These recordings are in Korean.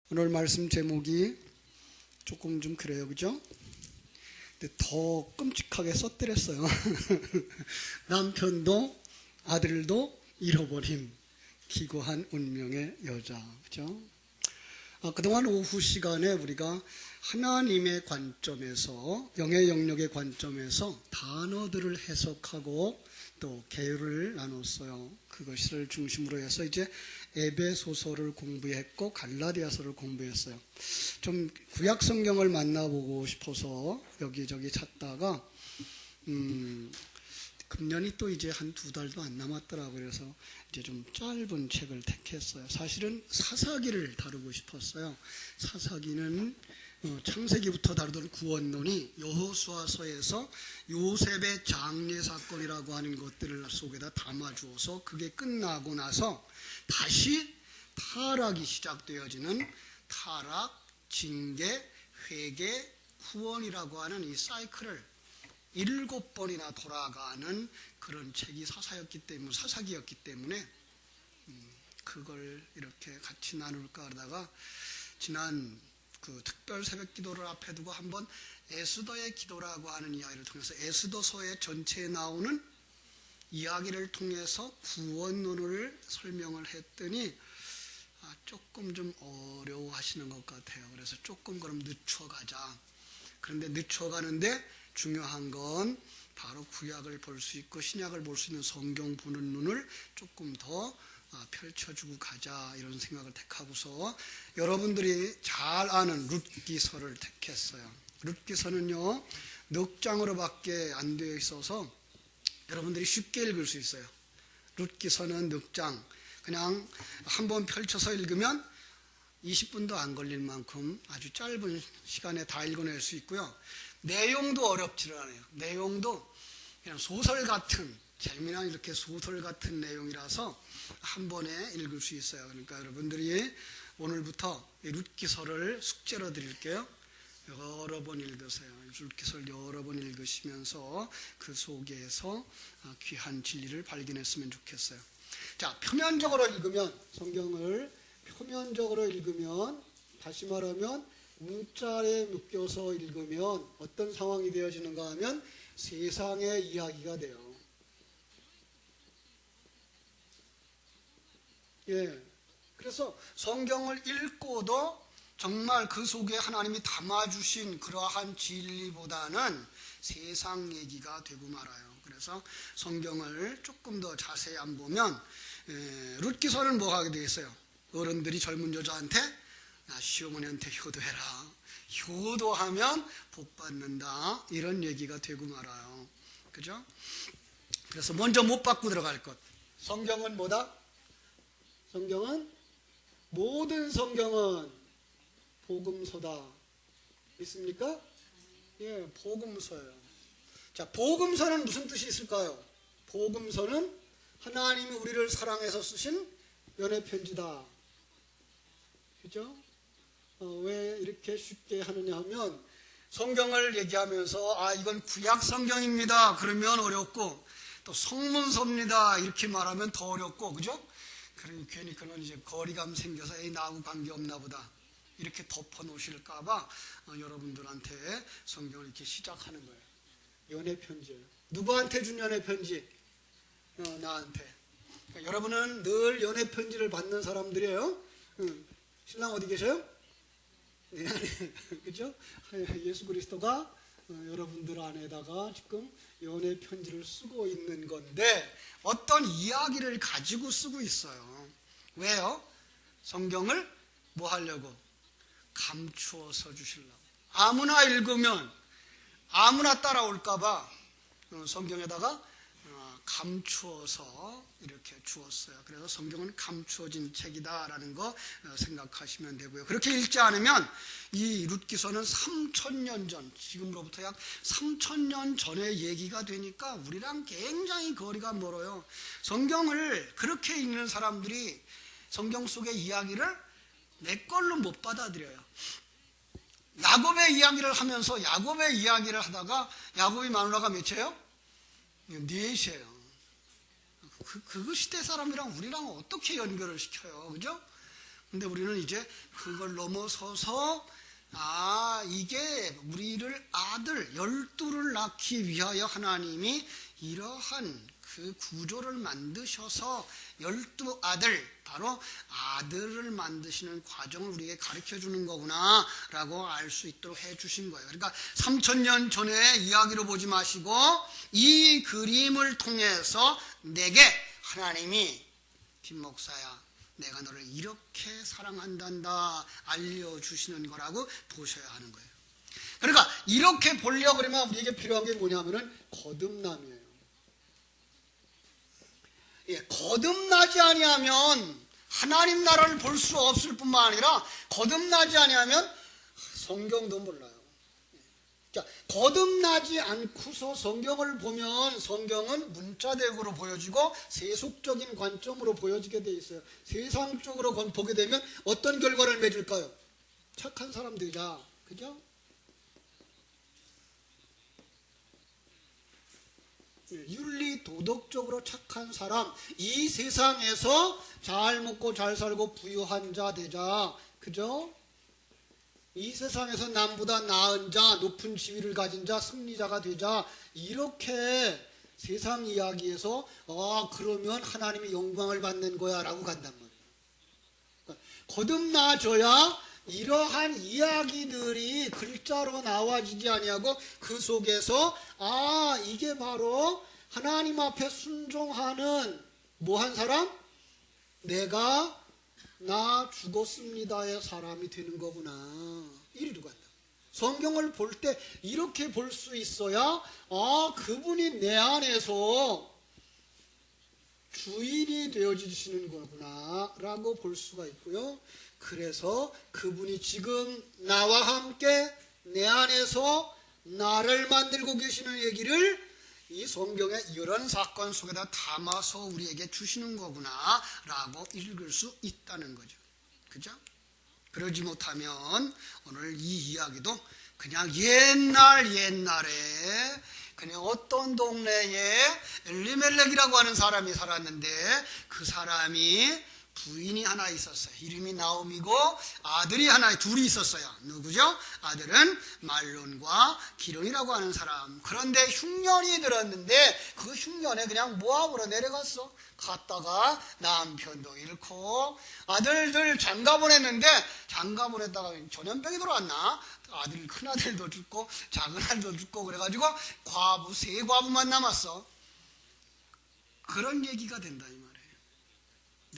오늘 말씀 제목이 조금 좀 그래요, 그죠? 근데 더 끔찍하게 써드렸어요. 남편도 아들도 잃어버린 기구한 운명의 여자, 그죠? 그동안 오후 시간에 우리가 하나님의 관점에서, 영의 영역의 관점에서 단어들을 해석하고 또 계율을 나눴어요. 그것을 중심으로 해서 이제 에베소서를 공부했고 갈라디아서를 공부했어요. 좀 구약 성경을 만나보고 싶어서 여기저기 찾다가 금년이 또 이제 한 2달도 안 남았더라고요. 그래서 이제 좀 짧은 책을 택했어요. 사실은 사사기를 다루고 싶었어요. 사사기는 창세기부터 다루던 구원론이 여호수아서에서 요셉의 장례 사건이라고 하는 것들을 속에다 담아주어서 그게 끝나고 나서 다시 타락이 시작되어지는 타락, 징계, 회개, 구원이라고 하는 이 사이클을 7번이나 돌아가는 그런 책이 사사기였기 때문에 그걸 이렇게 같이 나눌까 하다가 지난 그 특별 새벽 기도를 앞에 두고 한번 에스더의 기도라고 하는 이야기를 통해서 에스더서의 전체에 나오는 이야기를 통해서 구원론을 설명을 했더니 조금 좀 어려워하시는 것 같아요. 그래서 조금 그럼 늦춰가자. 그런데 늦춰가는데 중요한 건 바로 구약을 볼 수 있고 신약을 볼 수 있는 성경 보는 눈을 조금 더 펼쳐주고 가자, 이런 생각을 택하고서 여러분들이 잘 아는 룻기서를 택했어요. 룻기서는요 넉 장으로밖에 안 되어 있어서 여러분들이 쉽게 읽을 수 있어요. 룻기서는 넉 장, 그냥 한번 펼쳐서 읽으면 20분도 안 걸릴 만큼 아주 짧은 시간에 다 읽어낼 수 있고요. 내용도 어렵지를 않아요. 내용도 그냥 소설 같은, 재미난 이렇게 소설 같은 내용이라서 한 번에 읽을 수 있어요. 그러니까 여러분들이 오늘부터 룻기서를 숙제로 드릴게요. 여러 번 읽으세요. 룻기서를 여러 번 읽으시면서 그 속에서 귀한 진리를 발견했으면 좋겠어요. 자, 표면적으로 읽으면, 성경을 표면적으로 읽으면, 다시 말하면 문자에 묶여서 읽으면 어떤 상황이 되어지는가 하면 세상의 이야기가 돼요. 그래서 성경을 읽고도 정말 그 속에 하나님이 담아주신 그러한 진리보다는 세상 얘기가 되고 말아요. 그래서 성경을 조금 더 자세히 안 보면 룻기서는 뭐 하게 되겠어요? 어른들이 젊은 여자한테 시어머니한테 효도해라. 효도하면 복 받는다. 이런 얘기가 되고 말아요. 그죠? 그래서 먼저 못 받고 들어갈 것. 성경은 뭐다? 성경은, 모든 성경은 복음서다. 있습니까? 복음서예요. 자, 복음서는 무슨 뜻이 있을까요? 복음서는 하나님이 우리를 사랑해서 쓰신 연애 편지다. 그죠? 왜 이렇게 쉽게 하느냐 하면 성경을 얘기하면서 이건 구약 성경입니다 그러면 어렵고, 또 성문서입니다 이렇게 말하면 더 어렵고, 그죠? 그러니 괜히 그런 이제 거리감 생겨서 나하고 관계없나 보다 이렇게 덮어 놓으실까봐 여러분들한테 성경을 이렇게 시작하는 거예요. 연애 편지. 누구한테 준 연애 편지? 나한테. 그러니까 여러분은 늘 연애 편지를 받는 사람들이에요. 신랑 어디 계셔요? 네, 그죠? 예수 그리스도가 여러분들 안에다가 지금 연애 편지를 쓰고 있는 건데 어떤 이야기를 가지고 쓰고 있어요. 왜요? 성경을 뭐 하려고? 감추어서 주시려고. 아무나 읽으면 아무나 따라올까봐 성경에다가 감추어서 이렇게 주었어요. 그래서 성경은 감추어진 책이다라는 거 생각하시면 되고요. 그렇게 읽지 않으면 이 룻기서는 3000년 전, 지금으로부터 약 3000년 전의 얘기가 되니까 우리랑 굉장히 거리가 멀어요. 성경을 그렇게 읽는 사람들이 성경 속의 이야기를 내 걸로 못 받아들여요. 야곱의 이야기를 하면서 야곱의 이야기를 하다가 야곱이 마누라가 몇이에요? 4이에요. 그 시대 사람이랑 우리랑 어떻게 연결을 시켜요? 그죠? 근데 우리는 이제 그걸 넘어서서 이게 우리를 아들 12를 낳기 위하여 하나님이 이러한 그 구조를 만드셔서 12아들, 바로 아들을 만드시는 과정을 우리에게 가르쳐 주는 거구나 라고 알 수 있도록 해 주신 거예요. 그러니까 3000년 전의 이야기로 보지 마시고 이 그림을 통해서 내게 하나님이 김 목사야, 내가 너를 이렇게 사랑한단다 알려주시는 거라고 보셔야 하는 거예요. 그러니까 이렇게 보려고 그러면 우리에게 필요한 게 뭐냐면은 거듭남이에요. 거듭나지 아니하면 하나님 나라를 볼 수 없을 뿐만 아니라 거듭나지 아니하면 성경도 몰라요. 자, 거듭나지 않고서 성경을 보면 성경은 문자대구로 보여지고 세속적인 관점으로 보여지게 돼 있어요. 세상적으로 보게 되면 어떤 결과를 맺을까요? 착한 사람 되자. 그죠? 윤리 도덕적으로 착한 사람, 이 세상에서 잘 먹고 잘 살고 부유한 자 되자. 그죠? 이 세상에서 남보다 나은 자, 높은 지위를 가진 자, 승리자가 되자. 이렇게 세상 이야기에서 그러면 하나님의 영광을 받는 거야 라고 간단 말이에요. 그러니까 거듭나줘야 이러한 이야기들이 글자로 나와지지 아니하고 그 속에서 이게 바로 하나님 앞에 순종하는 뭐한 사람? 내가 나 죽었습니다의 사람이 되는 거구나. 이리로 간다. 성경을 볼 때 이렇게 볼 수 있어야 그분이 내 안에서 주인이 되어지시는 거구나 라고 볼 수가 있고요. 그래서 그분이 지금 나와 함께 내 안에서 나를 만들고 계시는 얘기를 이 성경의 이런 사건 속에다 담아서 우리에게 주시는 거구나 라고 읽을 수 있다는 거죠. 그죠? 그러지 못하면 오늘 이 이야기도 그냥 옛날에 그냥 어떤 동네에 엘리멜렉이라고 하는 사람이 살았는데 그 사람이 부인이 하나 있었어요. 이름이 나옴이고 아들이 둘이 있었어요. 누구죠? 아들은 말론과 기론이라고 하는 사람. 그런데 흉년이 들었는데 그 흉년에 그냥 모압으로 내려갔어. 갔다가 남편도 잃고 아들들 장가 보냈는데 장가 보냈다가 전염병이 들어왔나? 큰아들도 죽고 작은아들도 죽고 그래가지고 세 과부만 남았어. 그런 얘기가 된다 이 말이에요.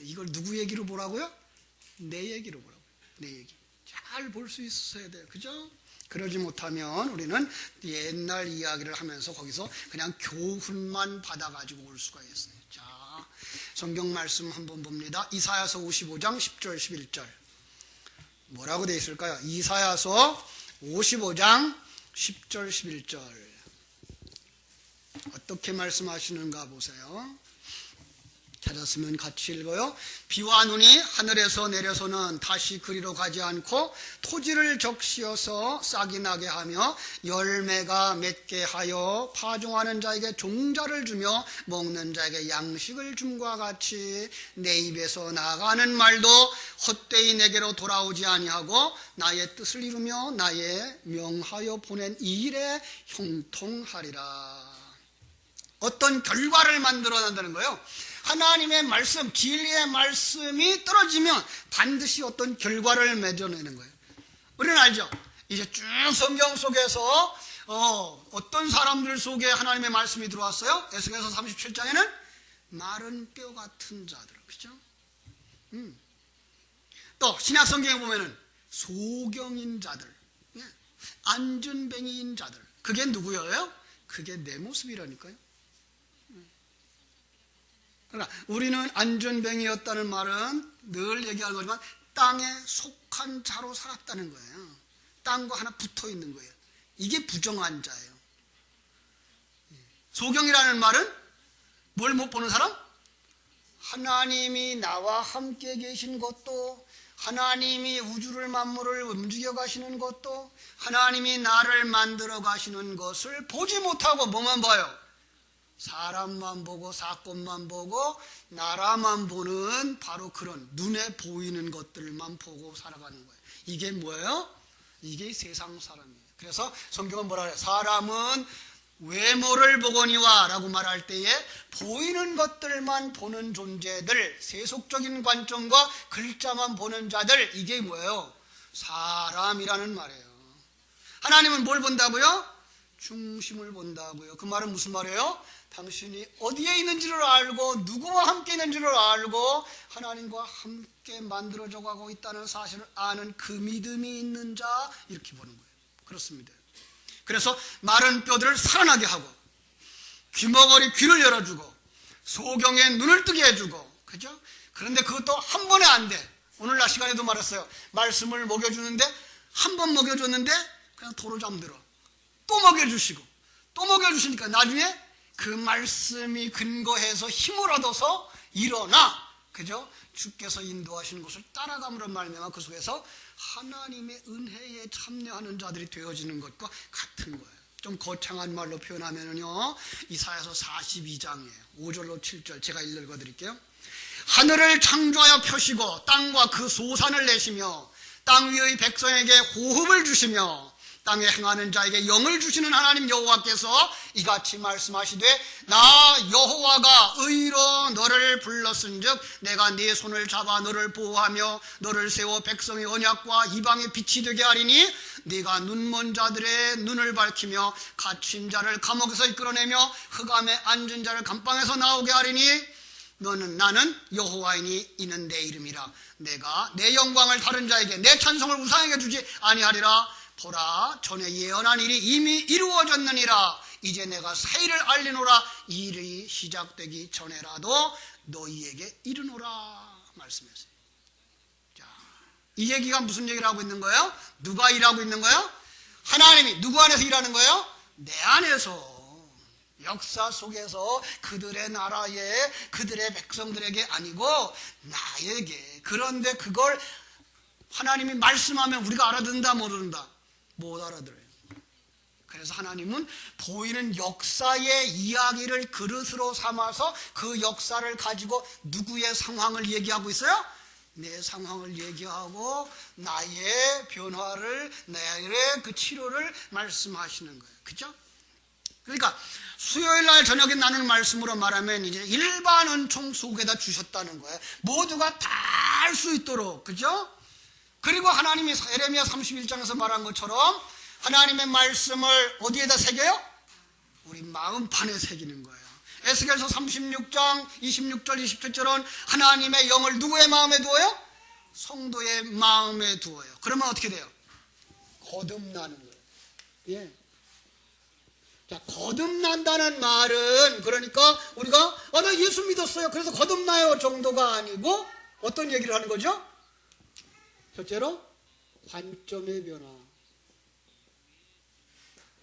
이걸 누구 얘기로 보라고요? 내 얘기로 보라고요. 내 얘기. 잘 볼 수 있어야 돼요. 그죠? 그러지 못하면 우리는 옛날 이야기를 하면서 거기서 그냥 교훈만 받아가지고 올 수가 있어요. 자, 성경 말씀 한번 봅니다. 이사야서 55장 10절 11절. 뭐라고 되어 있을까요? 이사야서 55장 10절 11절. 어떻게 말씀하시는가 보세요. 찾았으면 같이 읽어요. 비와 눈이 하늘에서 내려서는 다시 그리로 가지 않고 토지를 적시어서 싹이 나게 하며 열매가 맺게 하여 파종하는 자에게 종자를 주며 먹는 자에게 양식을 줌과 같이 내 입에서 나가는 말도 헛되이 내게로 돌아오지 아니하고 나의 뜻을 이루며 나의 명하여 보낸 이 일에 형통하리라. 어떤 결과를 만들어낸다는 거예요. 하나님의 말씀, 진리의 말씀이 떨어지면 반드시 어떤 결과를 맺어내는 거예요. 우리는 알죠? 이제 쭉 성경 속에서 어떤 사람들 속에 하나님의 말씀이 들어왔어요? 에스겔서 37장에는 마른 뼈 같은 자들, 그죠? 또 신약 성경에 보면은 소경인 자들, 안전뱅이인 자들. 그게 누구예요? 그게 내 모습이라니까요. 그러나 우리는 안전뱅이였다는 말은 늘 얘기하는 거지만 땅에 속한 자로 살았다는 거예요. 땅과 하나 붙어 있는 거예요. 이게 부정한 자예요. 소경이라는 말은 뭘 못 보는 사람? 하나님이 나와 함께 계신 것도, 하나님이 우주를 만물을 움직여 가시는 것도, 하나님이 나를 만들어 가시는 것을 보지 못하고 뭐만 봐요? 사람만 보고 사건만 보고 나라만 보는 바로 그런 눈에 보이는 것들만 보고 살아가는 거예요. 이게 뭐예요? 이게 세상 사람이에요. 그래서 성경은 뭐라 그래요? 사람은 외모를 보거니와 라고 말할 때에 보이는 것들만 보는 존재들, 세속적인 관점과 글자만 보는 자들, 이게 뭐예요? 사람이라는 말이에요. 하나님은 뭘 본다고요? 중심을 본다고요. 그 말은 무슨 말이에요? 당신이 어디에 있는지를 알고 누구와 함께 있는지를 알고 하나님과 함께 만들어져 가고 있다는 사실을 아는 그 믿음이 있는 자, 이렇게 보는 거예요. 그렇습니다. 그래서 마른 뼈들을 살아나게 하고 귀머거리 귀를 열어주고 소경의 눈을 뜨게 해주고, 그죠? 그런데 그것도 한 번에 안 돼. 오늘날 시간에도 말했어요. 말씀을 먹여주는데 한 번 먹여줬는데 그냥 도로 잠들어. 또 먹여주시고 또 먹여주시니까 나중에 그 말씀이 근거해서 힘을 얻어서 일어나, 그죠? 주께서 인도하시는 곳을 따라감으로 말미암아 그 속에서 하나님의 은혜에 참여하는 자들이 되어지는 것과 같은 거예요. 좀 거창한 말로 표현하면요, 이사야서 42장이에요. 5절로 7절 제가 읽어드릴게요. 하늘을 창조하여 펴시고 땅과 그 소산을 내시며 땅 위의 백성에게 호흡을 주시며 땅에 행하는 자에게 영을 주시는 하나님 여호와께서 이같이 말씀하시되 나 여호와가 의로 너를 불렀은즉 내가 네 손을 잡아 너를 보호하며 너를 세워 백성의 언약과 이방의 빛이 되게 하리니 네가 눈먼 자들의 눈을 밝히며 갇힌 자를 감옥에서 이끌어내며 흑암에 앉은 자를 감방에서 나오게 하리니 나는 여호와이니 이는 내 이름이라. 내가 내 영광을 다른 자에게 내 찬송을 우상에게 주지 아니하리라. 보라, 전에 예언한 일이 이미 이루어졌느니라. 이제 내가 새 일을 알리노라. 이 일이 시작되기 전에라도 너희에게 이르노라 말씀했어요. 자, 이 얘기가 무슨 얘기를 하고 있는 거예요? 누가 일하고 있는 거예요? 하나님이 누구 안에서 일하는 거예요? 내 안에서, 역사 속에서 그들의 나라에 그들의 백성들에게 아니고 나에게. 그런데 그걸 하나님이 말씀하면 우리가 알아듣는다 모른다? 못 알아들어요. 그래서 하나님은 보이는 역사의 이야기를 그릇으로 삼아서 그 역사를 가지고 누구의 상황을 얘기하고 있어요? 내 상황을 얘기하고 나의 변화를, 나의 그 치료를 말씀하시는 거예요. 그죠? 그러니까 수요일 날 저녁에 나눈 말씀으로 말하면 이제 일반 은총 속에다 주셨다는 거예요. 모두가 다 알 수 있도록. 그죠? 그리고 하나님이 예레미야 31장에서 말한 것처럼 하나님의 말씀을 어디에다 새겨요? 우리 마음판에 새기는 거예요. 에스겔서 36장 26절 27절은 하나님의 영을 누구의 마음에 두어요? 성도의 마음에 두어요. 그러면 어떻게 돼요? 거듭나는 거예요. 예. 자, 거듭난다는 말은 그러니까 우리가 나 예수 믿었어요, 그래서 거듭나요 정도가 아니고 어떤 얘기를 하는 거죠? 첫째로 관점의 변화.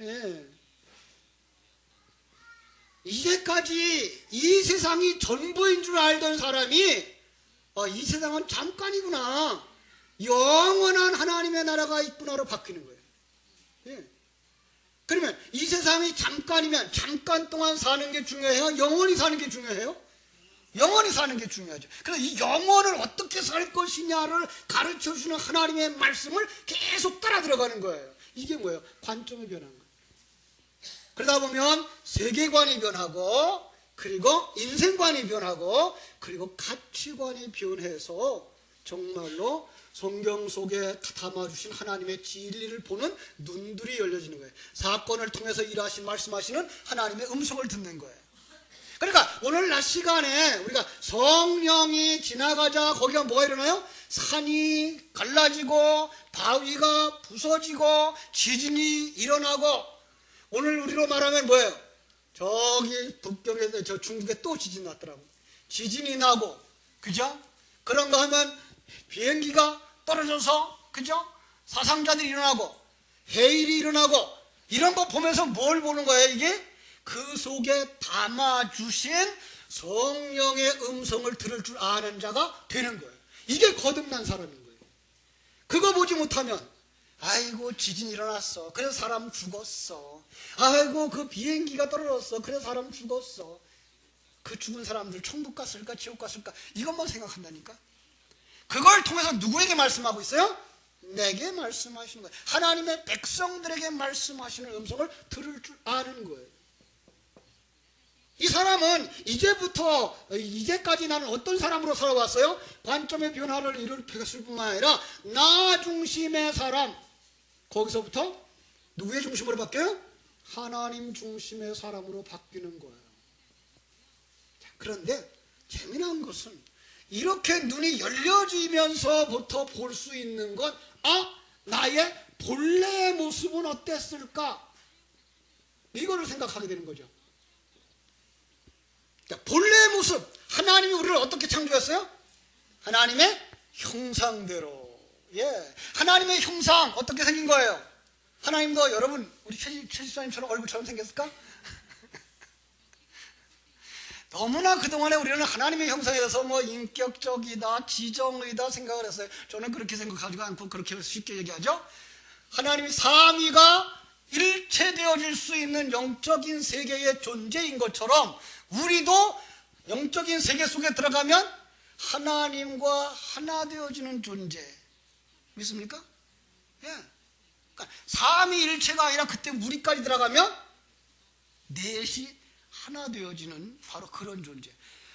예. 이제까지 이 세상이 전부인 줄 알던 사람이 이 세상은 잠깐이구나, 영원한 하나님의 나라가 있구나로 바뀌는 거예요. 예. 그러면 이 세상이 잠깐이면 잠깐 동안 사는 게 중요해요? 영원히 사는 게 중요해요? 영원히 사는 게 중요하죠. 그래서 이 영혼을 어떻게 살 것이냐를 가르쳐주는 하나님의 말씀을 계속 따라 들어가는 거예요. 이게 뭐예요? 관점이 변한 거예요. 그러다 보면 세계관이 변하고, 그리고 인생관이 변하고, 그리고 가치관이 변해서 정말로 성경 속에 담아주신 하나님의 진리를 보는 눈들이 열려지는 거예요. 사건을 통해서 일하신 말씀하시는 하나님의 음성을 듣는 거예요. 그러니까 오늘 낮 시간에 우리가 성령이 지나가자 거기가 뭐가 일어나요? 산이 갈라지고 바위가 부서지고 지진이 일어나고, 오늘 우리로 말하면 뭐예요? 저기 북경에서 저 중국에 또 지진 났더라고. 지진이 나고, 그죠? 그런가 하면 비행기가 떨어져서, 그죠? 사상자들이 일어나고 해일이 일어나고, 이런 거 보면서 뭘 보는 거예요? 이게 그 속에 담아주신 성령의 음성을 들을 줄 아는 자가 되는 거예요. 이게 거듭난 사람인 거예요. 그거 보지 못하면 아이고 지진 일어났어. 그래서 사람 죽었어. 아이고 그 비행기가 떨어졌어. 그래서 사람 죽었어. 그 죽은 사람들 천국 갔을까 지옥 갔을까 이것만 생각한다니까. 그걸 통해서 누구에게 말씀하고 있어요? 내게 말씀하시는 거예요. 하나님의 백성들에게 말씀하시는 음성을 들을 줄 아는 거예요. 이 사람은 이제까지 나는 어떤 사람으로 살아왔어요? 관점의 변화를 일으켰을 뿐만 아니라 나 중심의 사람. 거기서부터 누구의 중심으로 바뀌어요? 하나님 중심의 사람으로 바뀌는 거예요. 자, 그런데 재미난 것은 이렇게 눈이 열려지면서부터 볼 수 있는 건 나의 본래의 모습은 어땠을까? 이거를 생각하게 되는 거죠. 본래의 모습, 하나님이 우리를 어떻게 창조했어요? 하나님의 형상대로. 하나님의 형상 어떻게 생긴 거예요? 하나님도 여러분 우리 최 집사님처럼 얼굴처럼 생겼을까? 너무나 그동안에 우리는 하나님의 형상에 대해서 인격적이다, 지정의다 생각을 했어요. 저는 그렇게 생각하지 않고 그렇게 쉽게 얘기하죠. 하나님이 삼위가 일체되어질 수 있는 영적인 세계의 존재인 것처럼 우리도 영적인 세계 속에 들어가면 하나님과 하나 되어지는 존재. 믿습니까? 그러니까 삼위일체가 아니라 그때 우리까지 들어가면 넷이 하나 되어지는 바로 그런 존재.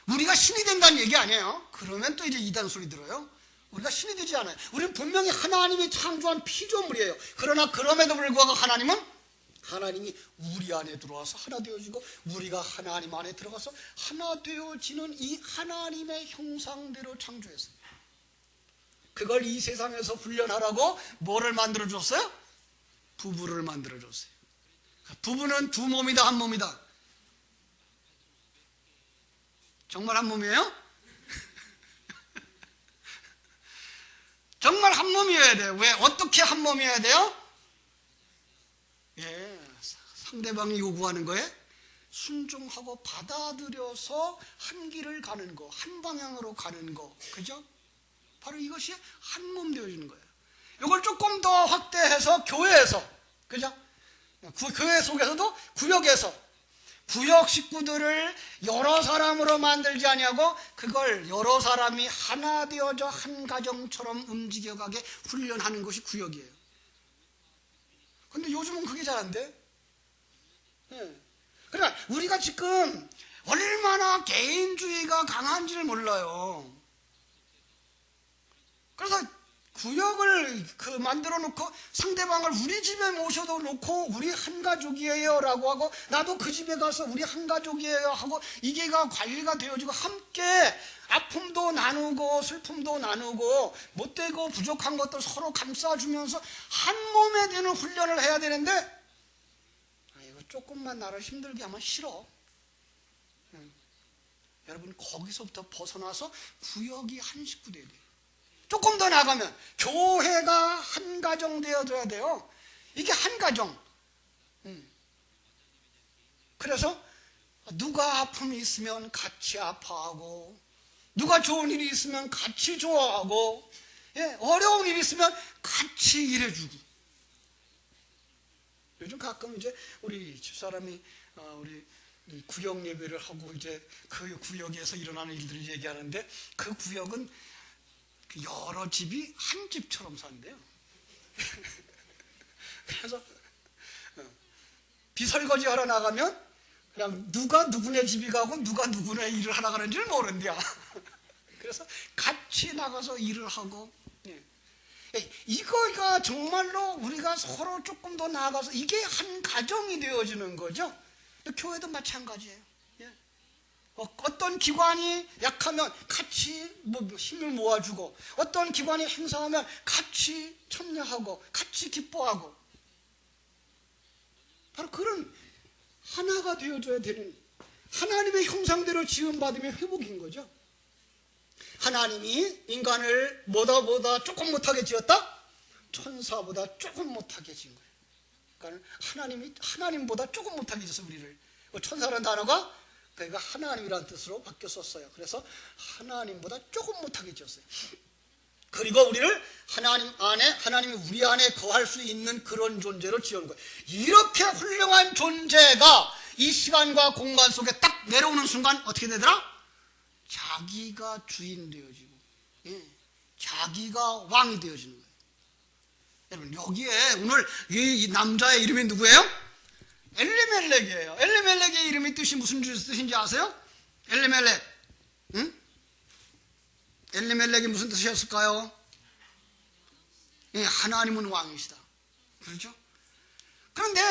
우리가 신이 된다는 얘기 아니에요. 그러면 또 이제 이단 소리 들어요. 우리가 신이 되지 않아요. 우리는 분명히 하나님이 창조한 피조물이에요. 그러나 그럼에도 불구하고 하나님이 우리 안에 들어와서 하나 되어지고 우리가 하나님 안에 들어가서 하나 되어지는 이 하나님의 형상대로 창조했어요. 그걸 이 세상에서 훈련하라고 뭐를 만들어줬어요? 부부를 만들어줬어요. 부부는 두 몸이다, 한 몸이다. 정말 한 몸이에요? 정말 한 몸이어야 돼요. 왜? 어떻게 한 몸이어야 돼요? 상대방이 요구하는 거에 순종하고 받아들여서 한 길을 가는 거, 한 방향으로 가는 거, 그죠? 바로 이것이 한 몸 되어지는 거예요. 이걸 조금 더 확대해서 교회에서, 그죠? 교회 속에서도 구역에서 구역 식구들을 여러 사람으로 만들지 아니하고 그걸 여러 사람이 하나 되어져 한 가정처럼 움직여가게 훈련하는 것이 구역이에요. 근데 요즘은 그게 잘 안 돼. 그러니까 우리가 지금 얼마나 개인주의가 강한지를 몰라요. 그래서 구역을 만들어 놓고 상대방을 우리 집에 모셔도 놓고 우리 한 가족이에요 라고 하고 나도 그 집에 가서 우리 한 가족이에요 하고 이게가 관리가 되어지고 함께 아픔도 나누고 슬픔도 나누고 못되고 부족한 것들 서로 감싸주면서 한 몸에 되는 훈련을 해야 되는데 이거 조금만 나를 힘들게 하면 싫어. 여러분 거기서부터 벗어나서 구역이 한 식구 돼야 돼요. 조금 더 나가면 교회가 한 가정 되어줘야 돼요. 이게 한 가정. 그래서 누가 아픔이 있으면 같이 아파하고 누가 좋은 일이 있으면 같이 좋아하고 어려운 일이 있으면 같이 일해주고. 요즘 가끔 이제 우리 집사람이 우리 구역 예배를 하고 이제 그 구역에서 일어나는 일들을 얘기하는데 그 구역은 여러 집이 한 집처럼 산대요. 그래서 비설거지 하러 나가면 그냥 누가 누구네 집이 가고 누가 누구네 일을 하러 가는지를 모른대요. 그래서 같이 나가서 일을 하고 이거가 정말로 우리가 서로 조금 더 나아가서 이게 한 가정이 되어지는 거죠. 교회도 마찬가지예요. 어떤 기관이 약하면 같이 힘을 모아주고 어떤 기관이 행사하면 같이 참여하고 같이 기뻐하고 바로 그런 하나가 되어줘야 되는 하나님의 형상대로 지음받으면 회복인 거죠. 하나님이 인간을 뭐다 조금 못하게 지었다? 천사보다 조금 못하게 지은 거예요. 그러니까 하나님보다 조금 못하게 지었어요. 우리를. 천사라는 단어가 그러니까 하나님이라는 뜻으로 바뀌었었어요. 그래서 하나님보다 조금 못하게 지었어요. 그리고 우리를 하나님 안에, 하나님이 우리 안에 거할 수 있는 그런 존재로 지은 거예요. 이렇게 훌륭한 존재가 이 시간과 공간 속에 딱 내려오는 순간 어떻게 되더라? 자기가 주인 되어지고, 예, 자기가 왕이 되어지는 거예요. 여러분, 여기에 오늘 이 남자의 이름이 누구예요? 엘리멜렉이에요. 엘리멜렉의 이름이 뜻이 무슨 뜻인지 아세요? 엘리멜렉. 응? 엘리멜렉이 무슨 뜻이었을까요? 예, 하나님은 왕이시다. 그렇죠? 그런데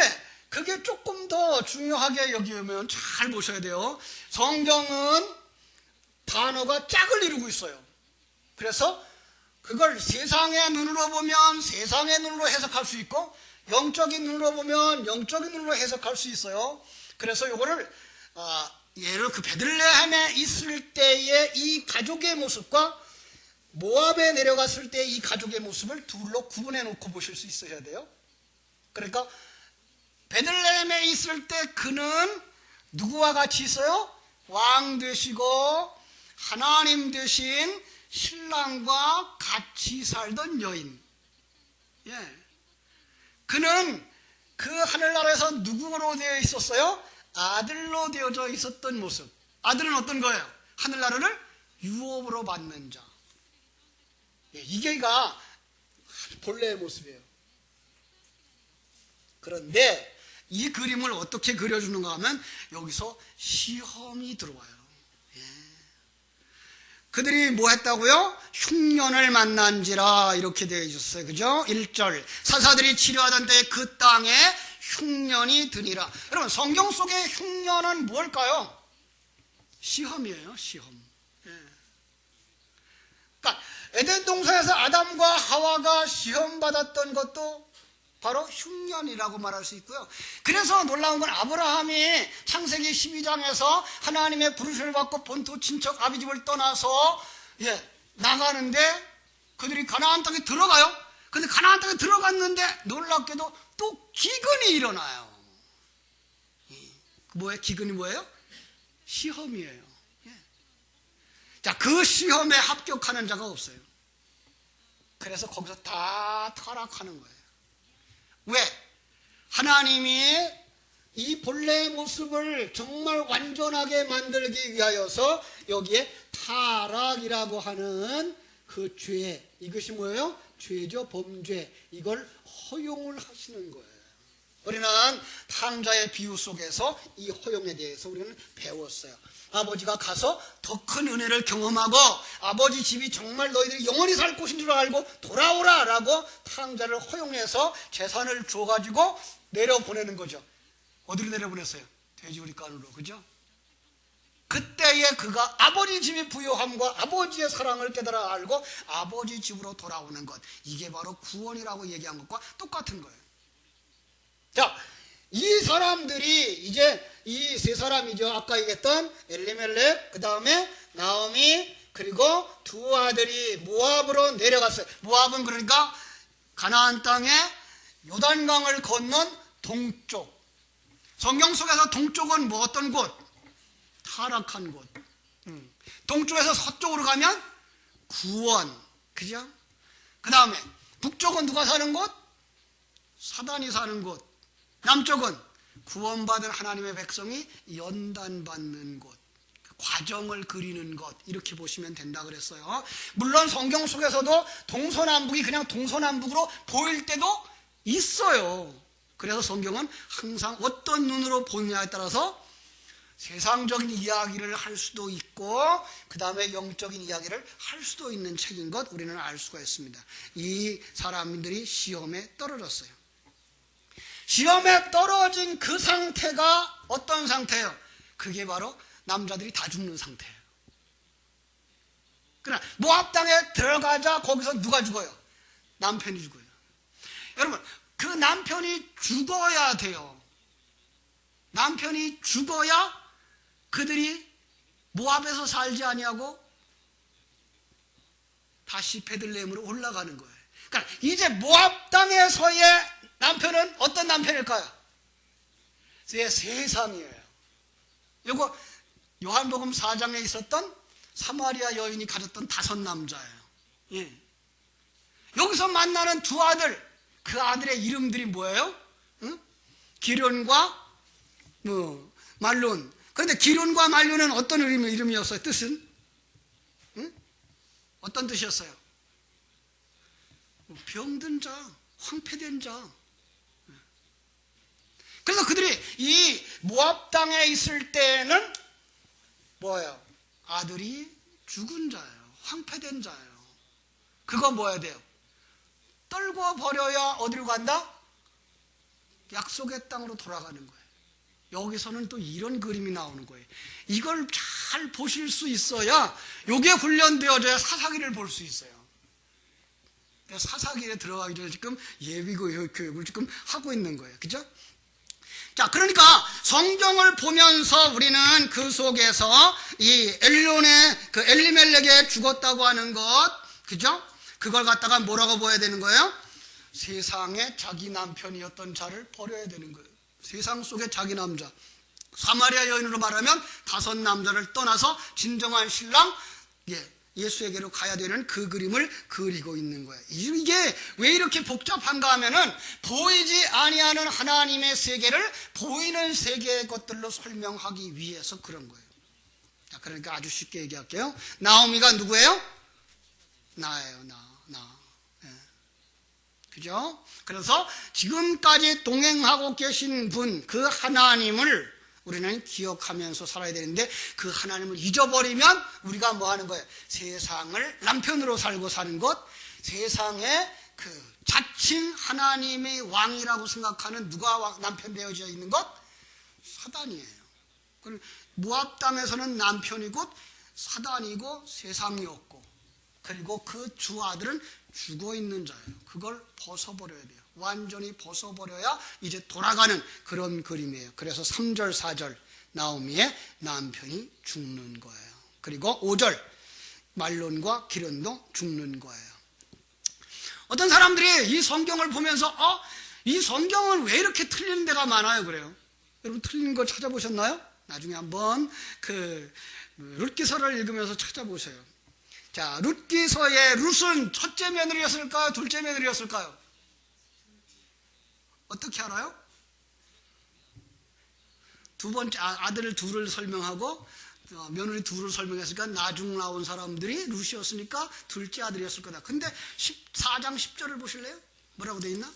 그게 조금 더 중요하게 여기면 잘 보셔야 돼요. 성경은 단어가 짝을 이루고 있어요. 그래서 그걸 세상의 눈으로 보면 세상의 눈으로 해석할 수 있고, 영적인 눈으로 보면 영적인 눈으로 해석할 수 있어요. 그래서 이거를 예를 그 베들레헴에 있을 때의 이 가족의 모습과 모압에 내려갔을 때 이 가족의 모습을 둘로 구분해 놓고 보실 수 있어야 돼요. 그러니까 베들레헴에 있을 때 그는 누구와 같이 있어요? 왕 되시고 하나님 되신 신랑과 같이 살던 여인. 예. 그는 그 하늘나라에서 누구로 되어 있었어요? 아들로 되어져 있었던 모습. 아들은 어떤 거예요? 하늘나라를 유업으로 받는 자. 예, 이게가 본래의 모습이에요. 그런데 이 그림을 어떻게 그려주는가 하면 여기서 시험이 들어와요. 예. 그들이 뭐 했다고요? 흉년을 만난지라 이렇게 되어 있었어요. 그죠? 1절 사사들이 치료하던 때 그 땅에 흉년이 드니라. 여러분, 성경 속의 흉년은 뭘까요? 시험이에요. 시험. 예. 그러니까 에덴 동산에서 아담과 하와가 시험받았던 것도 바로 흉년이라고 말할 수 있고요. 그래서 놀라운 건 아브라함이 창세기 12장에서 하나님의 부르심을 받고 본토 친척 아비집을 떠나서 나가는데 그들이 가나안 땅에 들어가요. 근데 가나안 땅에 들어갔는데 놀랍게도 또 기근이 일어나요. 기근이 뭐예요? 시험이에요. 자, 그 시험에 합격하는 자가 없어요. 그래서 거기서 다 타락하는 거예요. 왜? 하나님이 이 본래의 모습을 정말 완전하게 만들기 위하여서 여기에 타락이라고 하는 그 죄, 이것이 뭐예요? 죄죠, 범죄. 이걸 허용을 하시는 거예요. 우리는 탕자의 비유 속에서 이 허용에 대해서 우리는 배웠어요. 아버지가 가서 더 큰 은혜를 경험하고 아버지 집이 정말 너희들이 영원히 살 곳인 줄 알고 돌아오라 라고 탕자를 허용해서 재산을 줘가지고 내려보내는 거죠. 어디로 내려보냈어요? 돼지우리간으로. 그죠? 그때에 그가 아버지 집이 부요함과 아버지의 사랑을 깨달아 알고 아버지 집으로 돌아오는 것, 이게 바로 구원이라고 얘기한 것과 똑같은 거예요. 자, 이 사람들이 이제 이 세 사람이죠. 아까 얘기했던 엘리멜렉, 그 다음에 나오미, 그리고 두 아들이 모압으로 내려갔어요. 모압은 그러니까 가나안 땅에 요단강을 건넌 동쪽. 성경 속에서 동쪽은 뭐 어떤 곳? 타락한 곳. 동쪽에서 서쪽으로 가면 구원. 그죠? 그 다음에 북쪽은 누가 사는 곳? 사단이 사는 곳. 남쪽은 구원받은 하나님의 백성이 연단받는 곳, 과정을 그리는 것, 이렇게 보시면 된다 그랬어요. 물론 성경 속에서도 동서남북이 그냥 동서남북으로 보일 때도 있어요. 그래서 성경은 항상 어떤 눈으로 보느냐에 따라서 세상적인 이야기를 할 수도 있고 그 다음에 영적인 이야기를 할 수도 있는 책인 것 우리는 알 수가 있습니다. 이 사람들이 시험에 떨어졌어요. 시험에 떨어진 그 상태가 어떤 상태예요? 그게 바로 남자들이 다 죽는 상태예요. 그러나 모압 땅에 들어가자 거기서 누가 죽어요? 남편이 죽어요. 여러분, 그 남편이 죽어야 돼요. 남편이 죽어야 그들이 모압에서 살지 아니하고 다시 베들레헴으로 올라가는 거예요. 그러니까 이제 모압 땅에서의 남편은 어떤 남편일까요? 세상이에요. 이거 요한복음 4장에 있었던 사마리아 여인이 가졌던 5 남자예요. 예. 여기서 만나는 두 아들, 그 아들의 이름들이 뭐예요? 응? 기련과 말론. 그런데 기련과 말론은 어떤 이름이었어요? 뜻은? 응? 어떤 뜻이었어요? 병든 자, 황폐된 자. 그래서 그들이 이 모압 땅에 있을 때는 뭐예요? 아들이 죽은 자예요. 황폐된 자예요. 그거 뭐야 돼요? 떨궈 버려야 어디로 간다? 약속의 땅으로 돌아가는 거예요. 여기서는 또 이런 그림이 나오는 거예요. 이걸 잘 보실 수 있어야 요게 훈련되어져야 사사기를 볼 수 있어요. 사사기에 들어가기 전에 지금 예비교육을 지금 하고 있는 거예요. 그죠? 자, 그러니까 성경을 보면서 우리는 그 속에서 이 그 엘리멜렉에 죽었다고 하는 것, 그죠? 그걸 갖다가 뭐라고 보아야 되는 거예요? 세상에 자기 남편이었던 자를 버려야 되는 거예요. 세상 속에 자기 남자. 사마리아 여인으로 말하면 5 남자를 떠나서 진정한 신랑 예수에게로 가야 되는 그 그림을 그리고 있는 거예요. 이게 왜 이렇게 복잡한가 하면은 보이지 아니하는 하나님의 세계를 보이는 세계의 것들로 설명하기 위해서 그런 거예요. 자, 그러니까 아주 쉽게 얘기할게요. 나오미가 누구예요? 나예요. 나. 그죠? 그래서 지금까지 동행하고 계신 분, 그 하나님을 우리는 기억하면서 살아야 되는데 그 하나님을 잊어버리면 우리가 뭐 하는 거예요? 세상을 남편으로 살고 사는 것, 세상에 그 자칭 하나님의 왕이라고 생각하는 누가 남편 되어져 있는 것? 사단이에요. 모압 땅에서는 남편이 곧 사단이고 세상이었고, 그리고 그 두 아들은 죽어 있는 자예요. 그걸 벗어버려야 돼요. 완전히 벗어버려야 이제 돌아가는 그런 그림이에요. 그래서 3절 4절 나오미의 남편이 죽는 거예요. 그리고 5절 말론과 기련도 죽는 거예요. 어떤 사람들이 이 성경을 보면서 이 성경은 왜 이렇게 틀리는 데가 많아요? 그래요. 여러분 틀린 거 찾아보셨나요? 나중에 한번 그 룻기서를 읽으면서 찾아보세요. 자, 룻기서의 룻은 첫째 며느리였을까요? 둘째 며느리였을까요? 어떻게 알아요? 두 번째 아들 둘을 설명하고 며느리 둘을 설명했으니까 나중 나온 사람들이 룻이었으니까 둘째 아들이었을 거다. 근데 4장 10절을 보실래요? 뭐라고 돼 있나?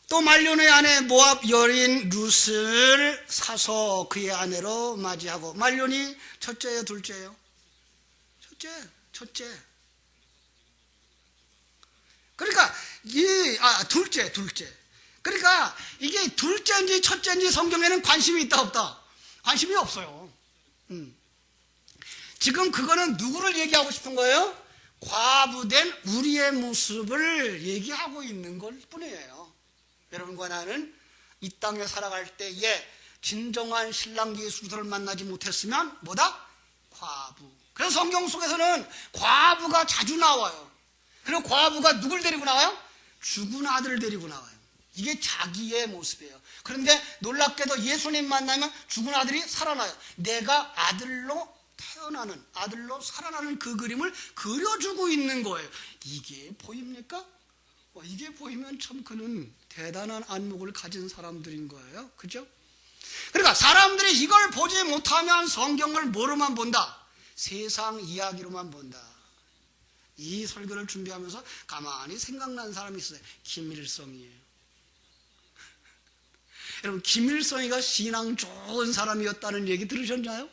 또 말론의 아내 모압 여인 룻을 사서 그의 아내로 맞이하고, 말론이 첫째예요, 둘째예요? 첫째. 그러니까 둘째. 그러니까 이게 둘째인지 첫째인지 성경에는 관심이 있다 없다? 관심이 없어요. 지금 그거는 누구를 얘기하고 싶은 거예요? 과부된 우리의 모습을 얘기하고 있는 것 뿐이에요. 여러분과 나는 이 땅에 살아갈 때에 진정한 신랑 예수 그리스도를 만나지 못했으면 뭐다? 과부. 그래서 성경 속에서는 과부가 자주 나와요. 그리고 과부가 누굴 데리고 나와요? 죽은 아들을 데리고 나와요. 이게 자기의 모습이에요. 그런데 놀랍게도 예수님 만나면 죽은 아들이 살아나요. 내가 아들로 태어나는, 아들로 살아나는 그 그림을 그려주고 있는 거예요. 이게 보입니까? 이게 보이면 참 그는 대단한 안목을 가진 사람들인 거예요. 그죠? 그러니까 사람들이 이걸 보지 못하면 성경을 뭐로만 본다? 세상 이야기로만 본다. 이 설교를 준비하면서 가만히 생각난 사람이 있어요. 김일성이에요. 여러분, 김일성이가 신앙 좋은 사람이었다는 얘기 들으셨나요?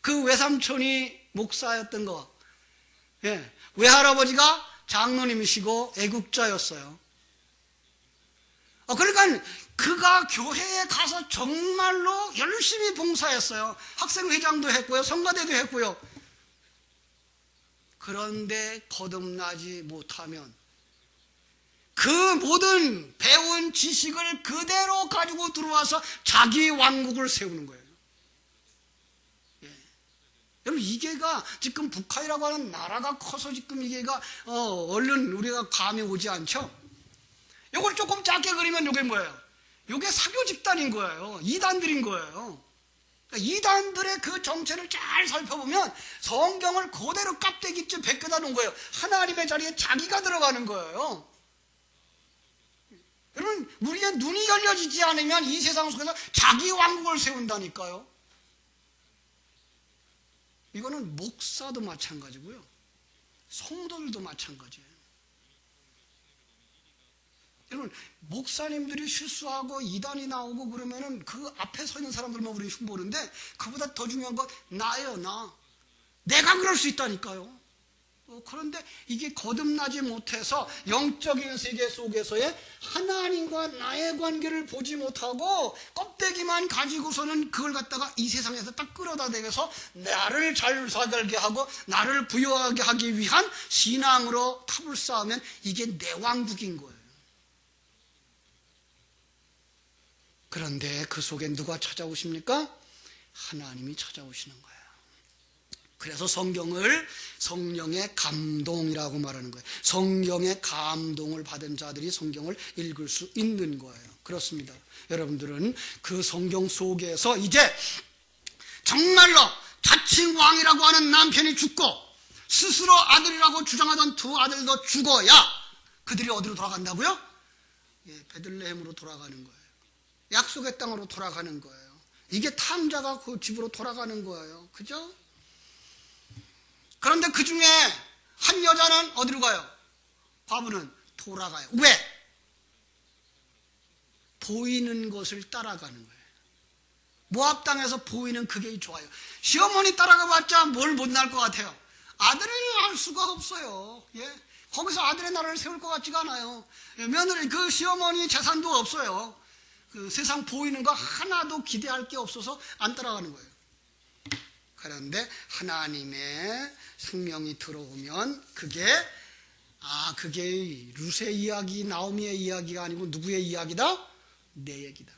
그 외삼촌이 목사였던 거. 외할아버지가 장로님이시고 애국자였어요. 그러니까 그가 교회에 가서 정말로 열심히 봉사했어요. 학생회장도 했고요, 성가대도 했고요. 그런데 거듭나지 못하면 그 모든 배운 지식을 그대로 가지고 들어와서 자기 왕국을 세우는 거예요. 여러분, 이게가 지금 북한이라고 하는 나라가 커서 지금 이게가 얼른 우리가 감이 오지 않죠? 이걸 조금 작게 그리면 이게 뭐예요? 이게 사교 집단인 거예요. 이단들인 거예요. 이단들의 그 정체를 잘 살펴보면 성경을 그대로 깍대기째 베껴다 놓은 거예요. 하나님의 자리에 자기가 들어가는 거예요. 여러분, 우리의 눈이 열려지지 않으면 이 세상 속에서 자기 왕국을 세운다니까요. 이거는 목사도 마찬가지고요. 성도들도 마찬가지예요. 여러분, 목사님들이 실수하고 이단이 나오고 그러면은 그 앞에 서 있는 사람들만 우리 흉보는데, 그보다 더 중요한 건 나예요, 나. 내가 그럴 수 있다니까요. 그런데 이게 거듭나지 못해서 영적인 세계 속에서의 하나님과 나의 관계를 보지 못하고 껍데기만 가지고서는 그걸 갖다가 이 세상에서 딱 끌어다 대서 나를 잘 살게 하고 나를 부유하게 하기 위한 신앙으로 탑을 쌓으면 이게 내 왕국인 거예요. 그런데 그 속에 누가 찾아오십니까? 하나님이 찾아오시는 거예요. 그래서 성경을 성령의 감동이라고 말하는 거예요. 성령의 감동을 받은 자들이 성경을 읽을 수 있는 거예요. 그렇습니다. 여러분들은 그 성경 속에서 이제 정말로 자칭 왕이라고 하는 남편이 죽고 스스로 아들이라고 주장하던 두 아들도 죽어야 그들이 어디로 돌아간다고요? 베들레헴으로 돌아가는 거예요. 약속의 땅으로 돌아가는 거예요. 이게 탕자가 그 집으로 돌아가는 거예요. 그죠? 그런데 그 중에 한 여자는 어디로 가요? 과부는 돌아가요. 왜? 보이는 것을 따라가는 거예요. 모압 땅에서 보이는 그게 좋아요. 시어머니 따라가봤자 뭘 못날 것 같아요. 아들을 할 수가 없어요. 예? 거기서 아들의 나라를 세울 것 같지가 않아요. 며느리, 그 시어머니 재산도 없어요. 그 세상 보이는 거 하나도 기대할 게 없어서 안 따라가는 거예요. 그런데 하나님의 생명이 들어오면 그게 룻의 이야기, 나오미의 이야기가 아니고 누구의 이야기다? 내 얘기다.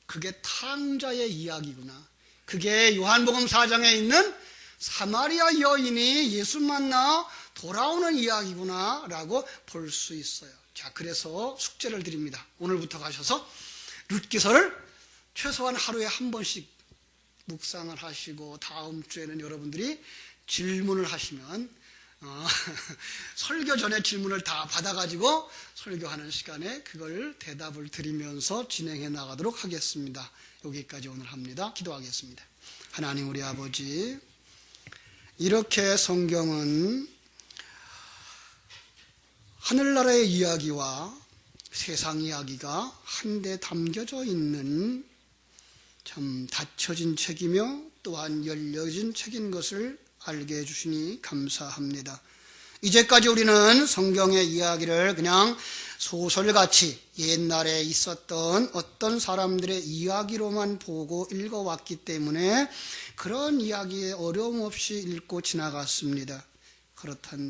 그게 탕자의 이야기구나. 그게 요한복음 4장에 있는 사마리아 여인이 예수 만나 돌아오는 이야기구나 라고 볼 수 있어요. 자, 그래서 숙제를 드립니다. 오늘부터 가셔서 룻기서를 최소한 하루에 한 번씩 묵상을 하시고 다음 주에는 여러분들이 질문을 하시면 설교 전에 질문을 다 받아가지고 설교하는 시간에 그걸 대답을 드리면서 진행해 나가도록 하겠습니다. 여기까지 오늘 합니다. 기도하겠습니다. 하나님 우리 아버지, 이렇게 성경은 하늘나라의 이야기와 세상 이야기가 한데 담겨져 있는 참 닫혀진 책이며 또한 열려진 책인 것을 알게 해주시니 감사합니다. 이제까지 우리는 성경의 이야기를 그냥 소설같이 옛날에 있었던 어떤 사람들의 이야기로만 보고 읽어왔기 때문에 그런 이야기에 어려움 없이 읽고 지나갔습니다.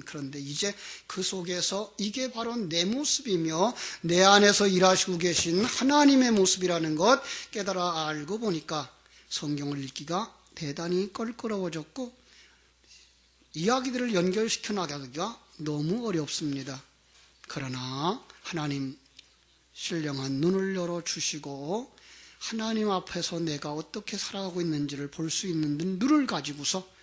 그런데 이제 그 속에서 이게 바로 내 모습이며 내 안에서 일하시고 계신 하나님의 모습이라는 것 깨달아 알고 보니까 성경을 읽기가 대단히 껄끄러워졌고 이야기들을 연결시켜 나가기가 너무 어렵습니다. 그러나 하나님 신령한 눈을 열어주시고 하나님 앞에서 내가 어떻게 살아가고 있는지를 볼 수 있는 눈을 가지고서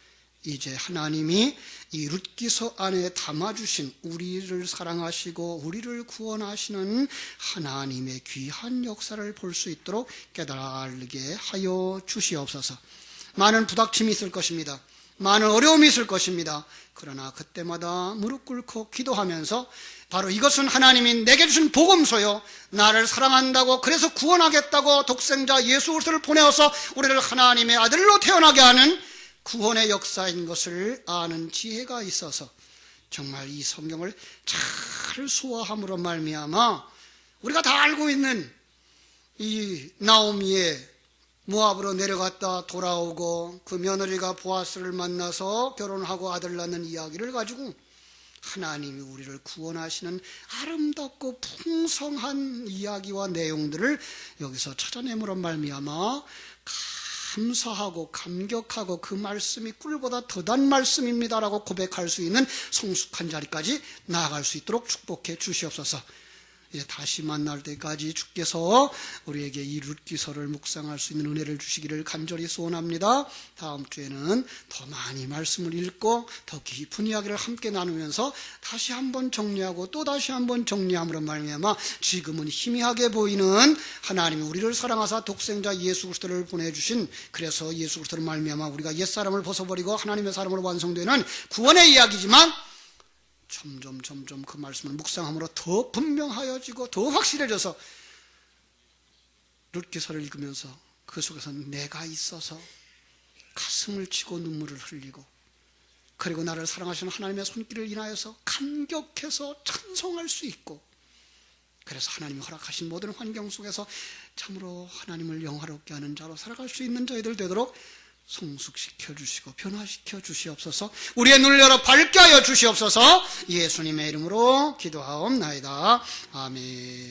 이제 하나님이 이 룻기서 안에 담아주신 우리를 사랑하시고 우리를 구원하시는 하나님의 귀한 역사를 볼 수 있도록 깨달아 알게 하여 주시옵소서. 많은 부닥침이 있을 것입니다. 많은 어려움이 있을 것입니다. 그러나 그때마다 무릎 꿇고 기도하면서 바로 이것은 하나님이 내게 주신 복음서요, 나를 사랑한다고 그래서 구원하겠다고 독생자 예수 그리스도를 보내어서 우리를 하나님의 아들로 태어나게 하는 구원의 역사인 것을 아는 지혜가 있어서 정말 이 성경을 잘 소화함으로 말미암아 우리가 다 알고 있는 이 나오미의 모압으로 내려갔다 돌아오고 그 며느리가 보아스를 만나서 결혼하고 아들 낳는 이야기를 가지고 하나님이 우리를 구원하시는 아름답고 풍성한 이야기와 내용들을 여기서 찾아내므로 말미암아 감사하고 감격하고 그 말씀이 꿀보다 더단 말씀입니다라고 고백할 수 있는 성숙한 자리까지 나아갈 수 있도록 축복해 주시옵소서. 다시 만날 때까지 주께서 우리에게 이 룻기서를 묵상할 수 있는 은혜를 주시기를 간절히 소원합니다. 다음 주에는 더 많이 말씀을 읽고 더 깊은 이야기를 함께 나누면서 다시 한번 정리하고 또 다시 한번 정리함으로 말미암아 지금은 희미하게 보이는 하나님이 우리를 사랑하사 독생자 예수 그리스도를 보내주신, 그래서 예수 그리스도를 말미암아 우리가 옛사람을 벗어버리고 하나님의 사람으로 완성되는 구원의 이야기지만 점점 그 말씀을 묵상함으로 더 분명하여지고 더 확실해져서 룻기서를 읽으면서 그 속에서 내가 있어서 가슴을 치고 눈물을 흘리고, 그리고 나를 사랑하시는 하나님의 손길을 인하여서 감격해서 찬송할 수 있고, 그래서 하나님이 허락하신 모든 환경 속에서 참으로 하나님을 영화롭게 하는 자로 살아갈 수 있는 저희들 되도록 성숙시켜 주시고 변화시켜 주시옵소서. 우리의 눈을 열어 밝게 하여 주시옵소서. 예수님의 이름으로 기도하옵나이다. 아멘.